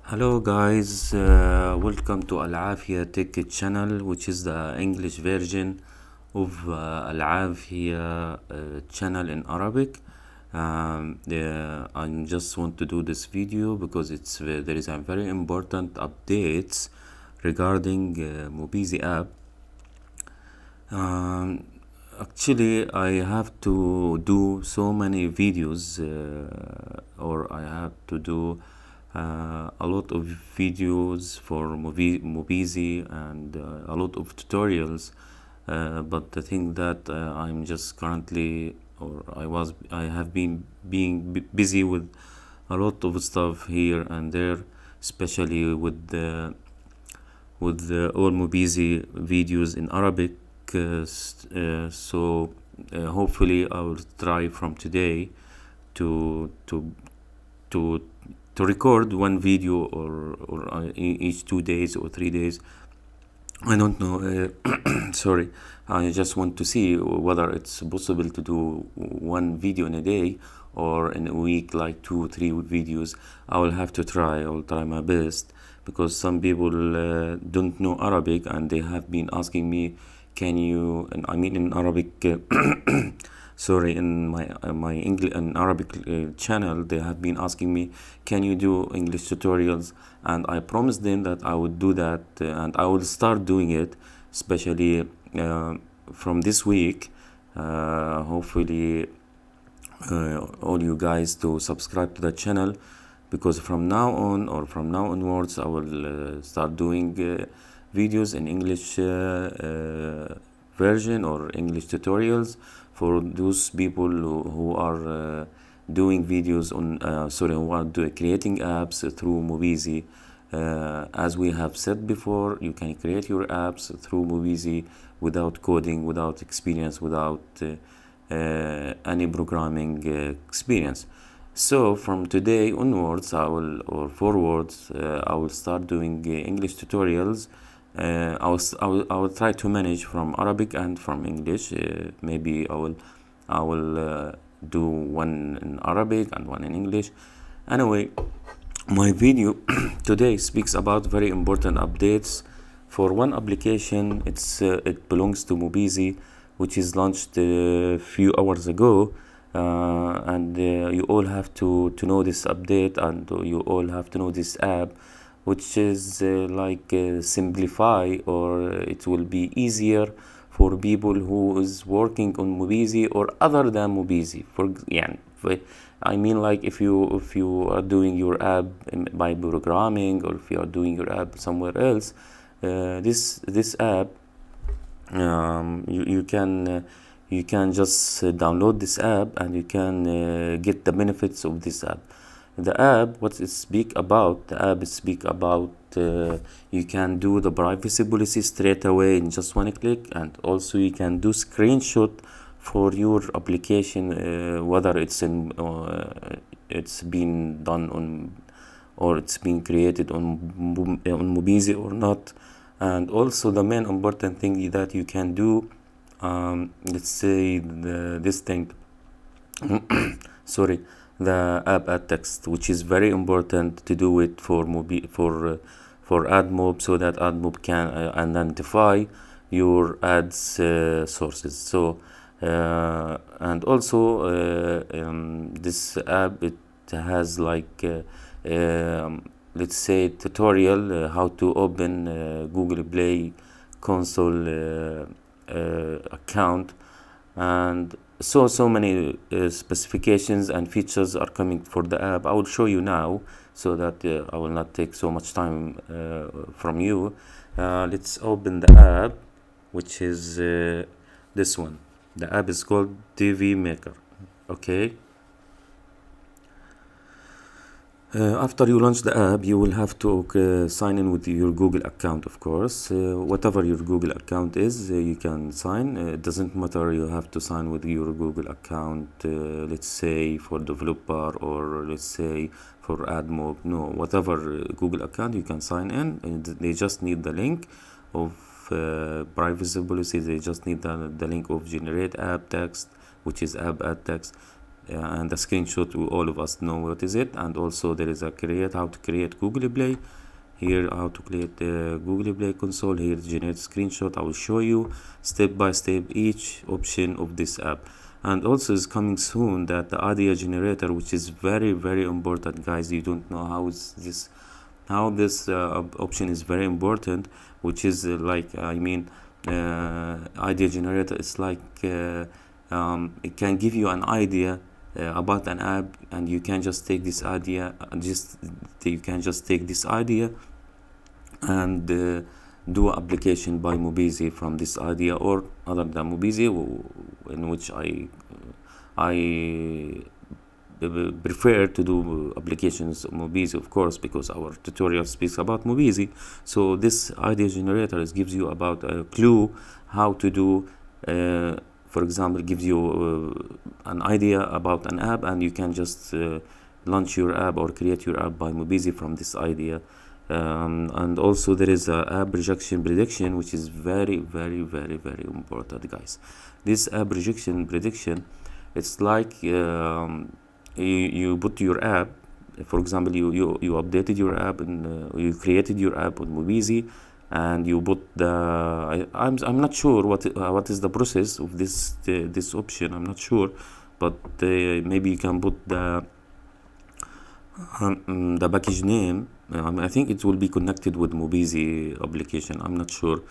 Hello guys, welcome to Al-Afia Tech channel, which is the English version of Al-Afia channel in Arabic. I just want to do this video because there is a very important updates regarding Mobeasy app. Um, Actually, I have to do so many videos, or I have to do a lot of videos for Mobeasy and a lot of tutorials. But the thing that I'm just currently, or I have been being busy with a lot of stuff here and there, especially with all Mobeasy videos in Arabic. Hopefully I will try from today to to to to record one video or each 2 days or 3 days. I don't know. Sorry, I just want to see whether it's possible to do one video in a day or in a week, like 2 3 videos. I will have to try. I will try my best because some people don't know Arabic and they have been asking me, can you? And I mean in Arabic. Sorry, in my English and Arabic channel, they have been asking me, can you do English tutorials? And I promised them that I would do that, and I will start doing it, especially from this week. Hopefully, all you guys to subscribe to the channel, because from now on or from now onwards I will start doing videos in English version or English tutorials for those people who are doing videos on who are creating apps through Mobeasy. As we have said before, you can create your apps through Mobeasy without coding, without experience, without any programming experience. So from today onwards, I will start doing English tutorials. I will try to manage from Arabic and from English. Maybe I will do one in Arabic and one in English. Anyway, my video today speaks about very important updates for one application. It belongs to Mobeasy, which is launched a few hours ago, and you all have to know this update, and you all have to know this app, which is Simplify, or it will be easier for people who is working on Mobeasy or other than Mobeasy. I mean, like if you are doing your app by programming, or if you are doing your app somewhere else, this app, you can just download this app and you can get the benefits of this app. The app, what it speak about? The app speak about you can do the privacy policy straight away in just one click, and also you can do screenshot for your application, whether it's been done on, or it's been created on Mobeasy or not. And also the main important thing that you can do, let's say this thing sorry, the app add text, which is very important to do it for AdMob, so that AdMob can identify your ads sources. So and also this app, it has let's say tutorial how to open Google Play console account, and so many specifications and features are coming for the app. I will show you now, so that I will not take so much time from you. Let's open the app, which is this one. The app is called Deve-Mate. Okay. After you launch the app, you will have to sign in with your Google account, of course. Whatever your Google account is, you can sign. It doesn't matter, you have to sign with your Google account, let's say for developer, or let's say for AdMob. No, whatever Google account, you can sign in. And they just need the link of privacy policy. They just need the link of generate app text, which is app add text. and the screenshot, all of us know what is it. And also there is a how to create Google Play. Here, how to create the Google Play console. Here, generate screenshot. I will show you step by step each option of this app. And also is coming soon that the audio generator, which is very, very important, guys. You don't know how this option is very important, which is idea generator is like it can give you an idea about an app, and you can just take this idea and do application by Mobeasy from this idea, or other than Mobeasy, in which I prefer to do applications of Mobeasy, of course, because our tutorial speaks about Mobeasy. So this idea generator gives you about a clue how to do, for example, gives you an idea about an app, and you can just launch your app or create your app by Mobeasy from this idea. And also there is a app rejection prediction, which is very, very, very, very important, guys. This app rejection prediction, it's like you put your app, for example, you updated your app, and you created your app on Mobeasy, and you put I'm not sure what is the process of this option. I'm not sure, but maybe you can put the package name. I think it will be connected with Mobeasy application. I'm not sure.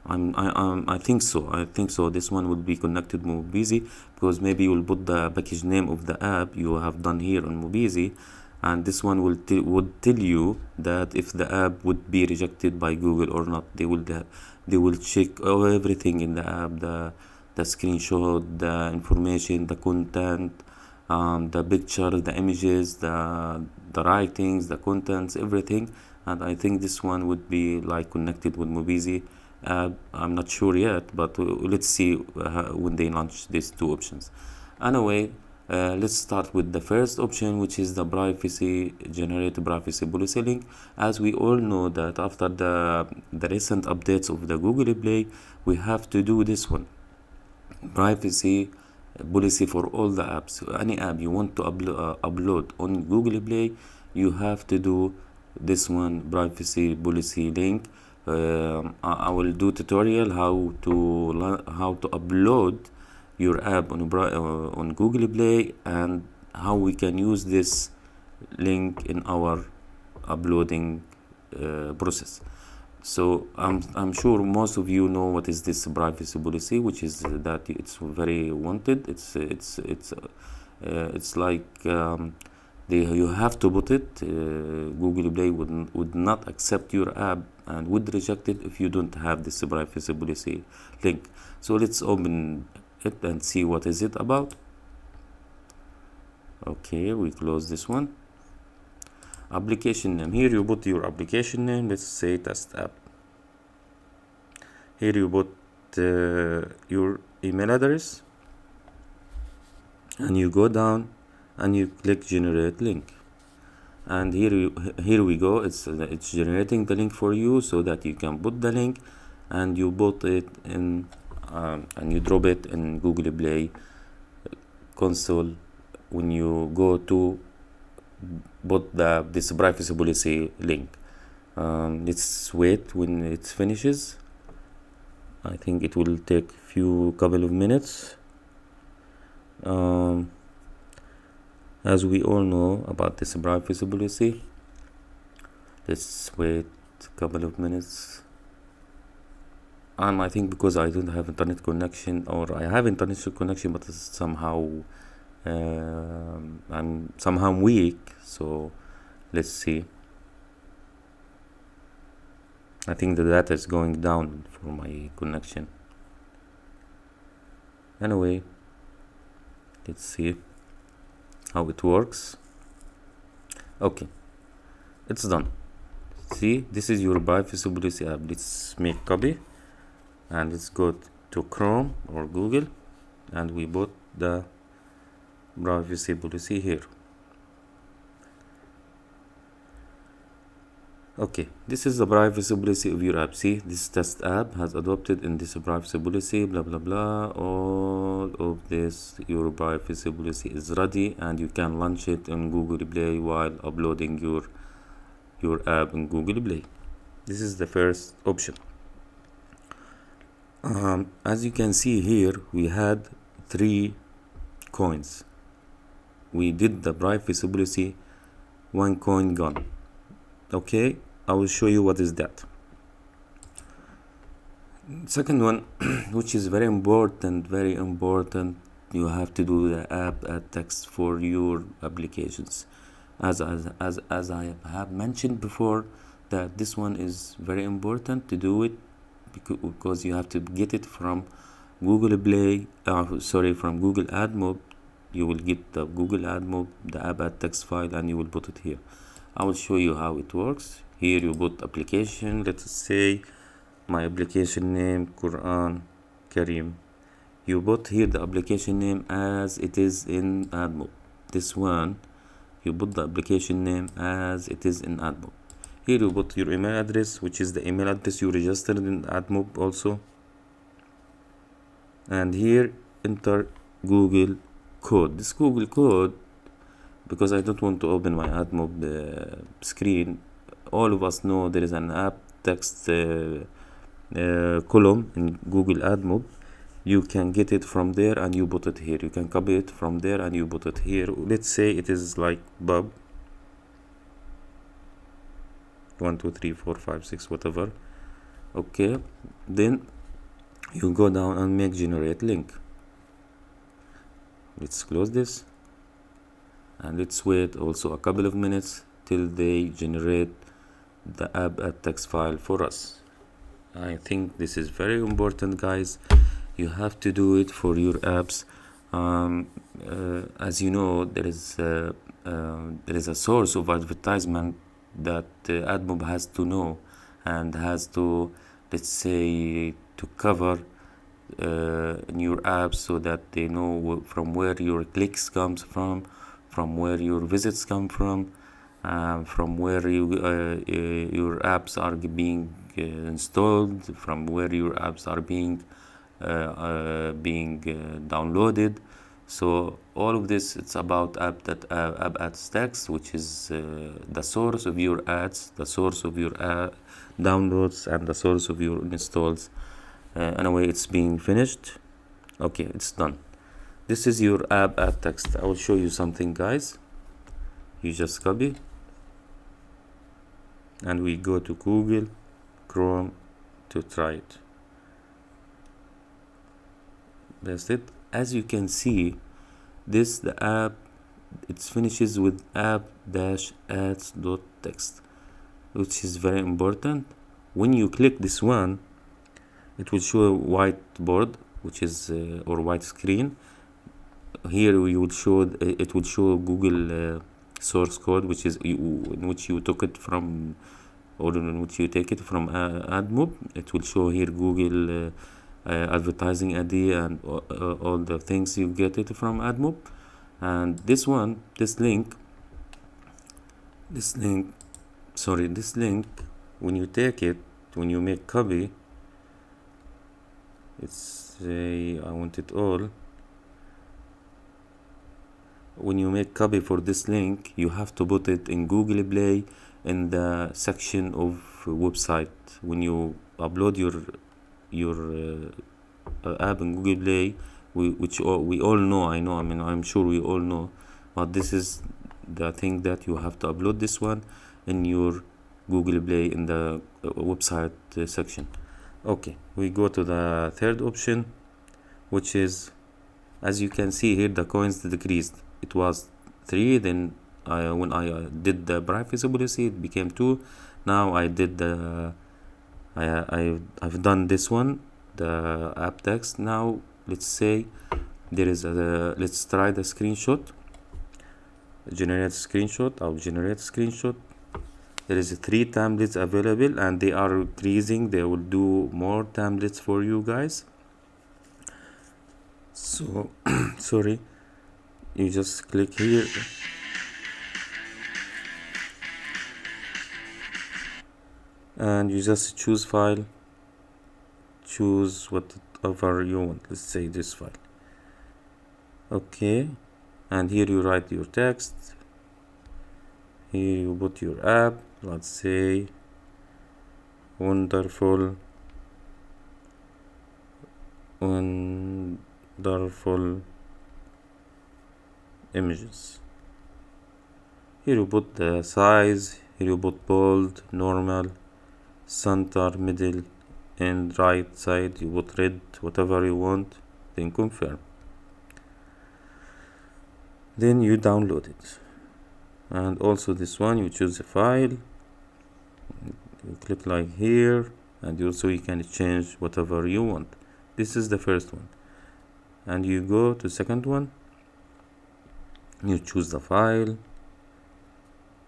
I think so. This one will be connected to Mobeasy, because maybe you will put the package name of the app you have done here on Mobeasy, and this one would tell you that if the app would be rejected by Google or not. They will check everything in the app, the screenshot, the information, the content, the pictures, the images, the writings, the contents, everything. And I think this one would be like connected with Mobeasy. I'm not sure yet, but let's see when they launch these two options. Anyway, let's start with the first option, which is the generate privacy policy link. As we all know that after the recent updates of the Google Play, we have to do this one, privacy policy for all the apps. Any app you want to upload on Google Play, you have to do this one, privacy policy link. I will do tutorial how to upload your app on Google Play, and how we can use this link in our uploading process. So I'm sure most of you know what is this privacy policy, which is that it's very wanted. It's like you have to put it. Google Play would not accept your app and would reject it if you don't have this privacy policy link. So let's open it and see what is it about. Okay, we close this one. Application name. Here you put your application name. Let's say test app. Here you put your email address, and you go down and you click generate link, and here we go. It's generating the link for you, so that you can put the link, and you put it in and you drop it in Google Play console when you go to put this privacy policy link. Let's wait when it finishes. I think it will take couple of minutes. As we all know about this privacy policy, let's wait a couple of minutes. I think because I don't have internet connection, or I have internet connection, but it's somehow I'm weak. So let's see. I think the data is going down for my connection. Anyway, let's see how it works. Okay, it's done. See, this is your privacy policy app. Let's make copy, and let's go to Chrome or Google, and we put the privacy policy here. Okay, this is the privacy policy of your app. See, this test app has adopted in this privacy policy, blah blah blah. All of this, your privacy policy is ready, and you can launch it on Google Play while uploading your app in Google Play. This is the first option. As you can see here, we had 3 coins. We did the privacy policy, 1 coin gone. Okay, I will show you what is that. Second one, which is very important, you have to do the app text for your applications. As I have mentioned before, that this one is very important to do it because you have to get it from Google Play, from Google AdMob. You will get the Google AdMob, the app text file, and you will put it here. I will show you how it works. Here you put application, let's say my application name Quran Kareem. You put here the application name as it is in AdMob. This one, you put the application name as it is in AdMob. Here you put your email address, which is the email address you registered in AdMob also. And here enter Google code. This Google code, because I don't want to open my AdMob screen, all of us know there is an app text column in Google AdMob. You can get it from there and you put it here. You can copy it from there and you put it here. Let's say it is like Bob 1 2 3 4 5 6 whatever. Okay, then you go down and make generate link. Let's close this and let's wait also a couple of minutes till they generate the app text file for us. I think this is very important, guys. You have to do it for your apps. As you know, there is a source of advertisement that AdMob has to know and has to, let's say, to cover in your app so that they know from where your clicks comes from where your visits come from where your apps are being installed, from where your apps are being downloaded. So all of this, it's about app ads text, which is the source of your ads, the source of your downloads, and the source of your installs. Anyway, it's being finished. Okay, it's done. This is your app ad text. I will show you something, guys. You just copy and we go to Google Chrome to try it. That's it. As you can see, the app, it finishes with app-ads.text, which is very important. When you click this one, it will show a whiteboard, which is or white screen. Here we will show it will show Google source code, which is in which you took it from, or in which you take it from AdMob. It will show here Google advertising ID and all the things you get it from AdMob. And this link, when you take it, when you make copy, it's say I want it all. When you make copy for this link, you have to put it in Google Play in the section of website. When you upload your app in Google Play, we all know, I'm sure we all know, but this is the thing that you have to upload this one in your Google Play in the website section. Okay, we go to the third option, which is, as you can see here, the coins decreased. It was 3, then when I did the privacy policy, it became 2. Now I did the I've done this one, the app text. Now let's say there is let's try the screenshot. Generate screenshot. I'll generate screenshot. There is 3 templates available and they are increasing. They will do more templates for you guys. So sorry, you just click here. and you just choose file, choose whatever you want, let's say this file. Okay, and here you write your text, here you put your app, let's say wonderful images. Here you put the size, here you put bold, normal, center, middle, and right side you put red, whatever you want, then confirm. Then you download it. And also this one, you choose a file, you click like here, and also you can change whatever you want. This is the first one. And you go to second one, you choose the file,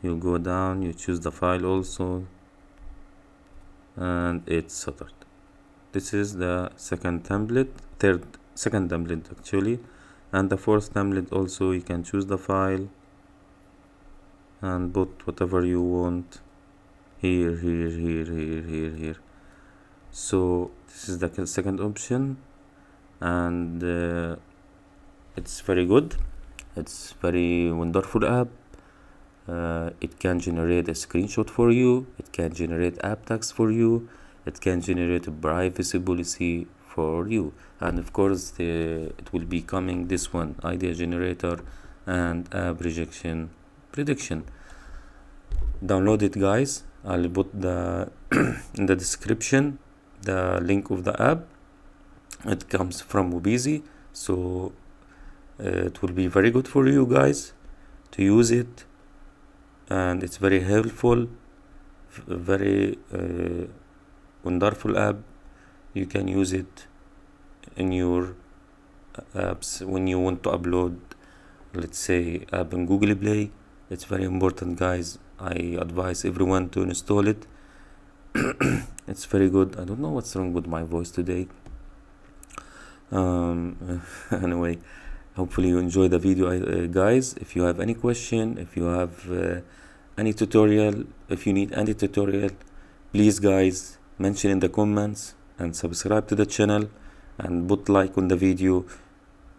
you go down, you choose the file also, and it's settled. This is the second template actually. And the fourth template also, you can choose the file and put whatever you want here. So this is the second option, and it's very good. It's very wonderful app. It can generate a screenshot for you, it can generate app tags for you, it can generate a privacy policy for you, and of course it will be coming this one, idea generator and app prediction. Download it, guys. I'll put the in the description the link of the app. It comes from Mobeasy, so it will be very good for you guys to use it, and it's very helpful, very wonderful app. You can use it in your apps when you want to upload, let's say, app in Google Play. It's very important, guys. I advise everyone to install it. It's very good. I don't know what's wrong with my voice today. Anyway, hopefully you enjoy the video, guys. If you have any question, if you have any tutorial, if you need any tutorial, please, guys, mention in the comments and subscribe to the channel and put like on the video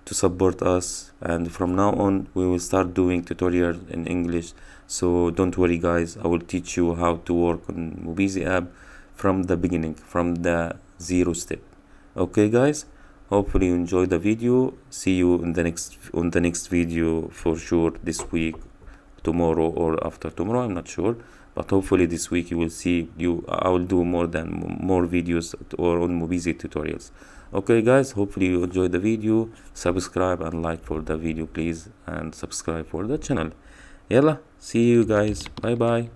to support us. And from now on we will start doing tutorials in English, so don't worry, guys. I will teach you how to work on Mobeasy app from the beginning, from the 0 step. Okay, guys, hopefully you enjoy the video. See you in the next video for sure, this week, tomorrow, or after tomorrow, I'm not sure, but hopefully this week you will see I will do more videos or on Mobeasy tutorials. Okay, guys, hopefully you enjoyed the video. Subscribe and like for the video, please, and subscribe for the channel. Yalla, see you guys, bye bye.